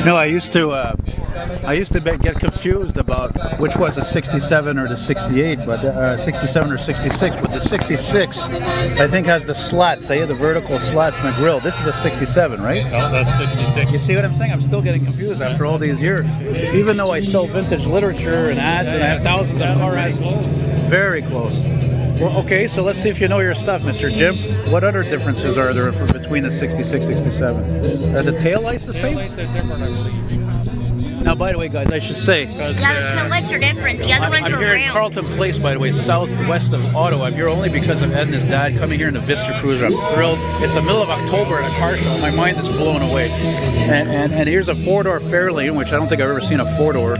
No, I used to get confused about which was a 67 or the 68, but 67 or 66. But the 66, I think, has the slats. The vertical slats in the grill. This is a 67, right? No, that's 66. You see what I'm saying? I'm still getting confused after all these years. Even though I sell vintage literature and ads, and I have thousands of car ads. Very close. Well, okay, so let's see if you know your stuff, Mr. Jim. What other differences are there between the 66, 67? Are the taillights the same? Taillights are different, I believe. Now, by the way, guys, I should say, Yeah, the taillights are different. The other ones I'm are here in round. Carlton Place, by the way, southwest of Ottawa. I'm here only because of Ed and his dad coming here in the Vista Cruiser. I'm thrilled. It's the middle of October at a car show. My mind is blown away. And here's a four-door Fairlane, which I don't think I've ever seen a four-door.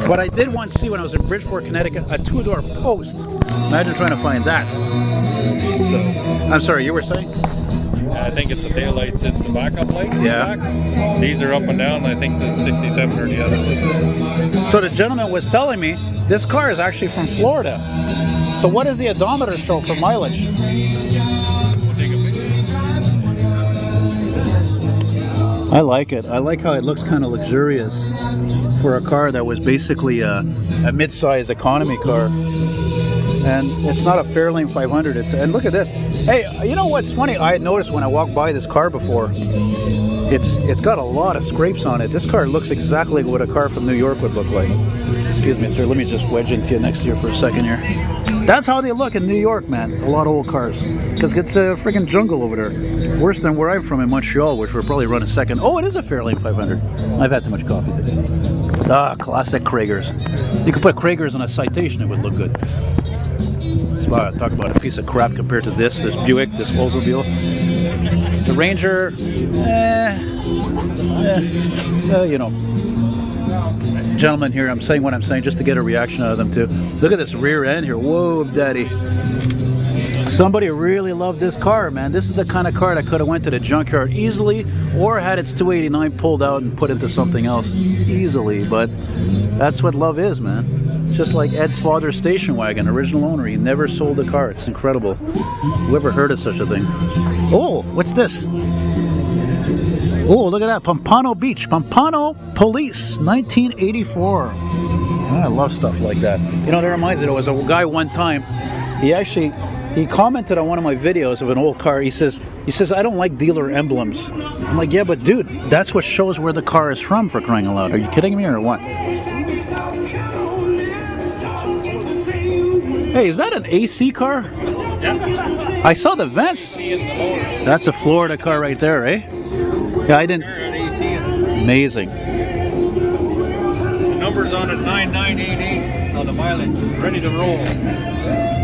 But I did once see when I was in Bridgeport, Connecticut, a two-door Post. Imagine trying to find that. So, I'm sorry, you were saying? I think it's the tail lights, it's the backup light. Yeah. Back. These are up and down. I think the 67 or the other. So the gentleman was telling me this car is actually from Florida. So what does the odometer show for mileage? We'll take a picture. I like it. I like how it looks kind of luxurious for a car that was basically a mid-size economy car. And it's not a Fairlane 500. And look at this. Hey, you know what's funny? I had noticed when I walked by this car before, it's got a lot of scrapes on it. This car looks exactly what a car from New York would look like. Excuse me, sir. Let me just wedge into you next to you for a second here. That's how they look in New York, man. A lot of old cars. Because it's a freaking jungle over there. Worse than where I'm from in Montreal, which we're probably running second. Oh, it is a Fairlane 500. I've had too much coffee today. Ah, classic Kragers. You could put Kragers on a Citation, it would look good. Talk about a piece of crap compared to this Buick, this Oldsmobile. The Ranger, you know. Gentlemen here, I'm saying what I'm saying just to get a reaction out of them too. Look at this rear end here. Whoa, daddy. Somebody really loved this car, man. This is the kind of car that could have went to the junkyard easily or had its 289 pulled out and put into something else easily. But that's what love is, man. Just like Ed's father's station wagon, original owner. He never sold a car. It's incredible. Whoever heard of such a thing? Oh, what's this? Oh, look at that. Pompano Beach. Pompano Police, 1984. I love stuff like that. You know, that reminds me, there was a guy one time, he commented on one of my videos of an old car. He says, I don't like dealer emblems. I'm like, yeah, but dude, that's what shows where the car is from, for crying out loud. Are you kidding me or what? Hey, is that an AC car? Yeah. I saw the vents. That's a Florida car right there, eh? Yeah, I didn't. Amazing. The numbers on it 9988 on the mileage, ready to roll.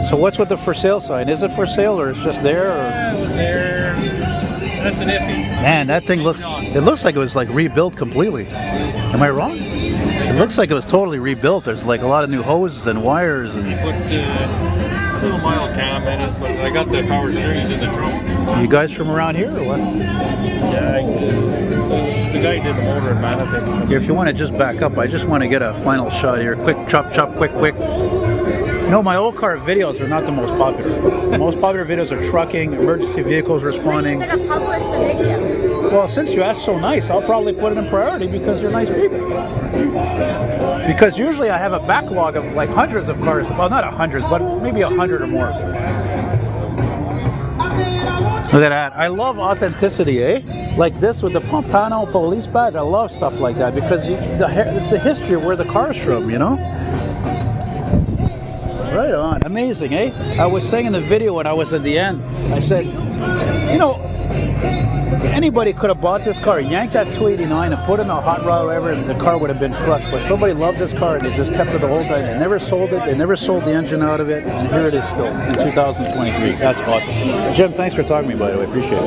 So what's with the for sale sign? Is it for sale or it's just there? Or? Yeah, it was there. That's an iffy. Man, that thing looks like it was like rebuilt completely. Am I wrong? It looks like it was totally rebuilt. There's like a lot of new hoses and wires. And You put little mile cam in it, but I got the power steering in the trunk. you guys from around here or what? Yeah, the guy did the motor and man, I think. Here, if you want to just back up, I just want to get a final shot here. Quick, chop, chop, quick, quick. You know, my old car videos are not the most popular. The most popular videos are trucking, emergency vehicles responding. When are you going to publish the video? Well, since you asked so nice, I'll probably put it in priority because you're nice people. Because usually I have a backlog of like hundreds of cars. Well, not 100, but maybe 100 or more. Look at that. I love authenticity, eh? Like this with the Pompano Police badge. I love stuff like that because it's the history of where the car's from, you know? Right on. Amazing, eh? I was saying in the video when I was at the end, I said, you know, anybody could have bought this car, yanked that 289 and put it in a hot rod or whatever, and the car would have been crushed. But somebody loved this car and they just kept it the whole time. They never sold it. They never sold the engine out of it. And here it is still in 2023. That's awesome. Jim, thanks for talking to me, by the way. Appreciate it.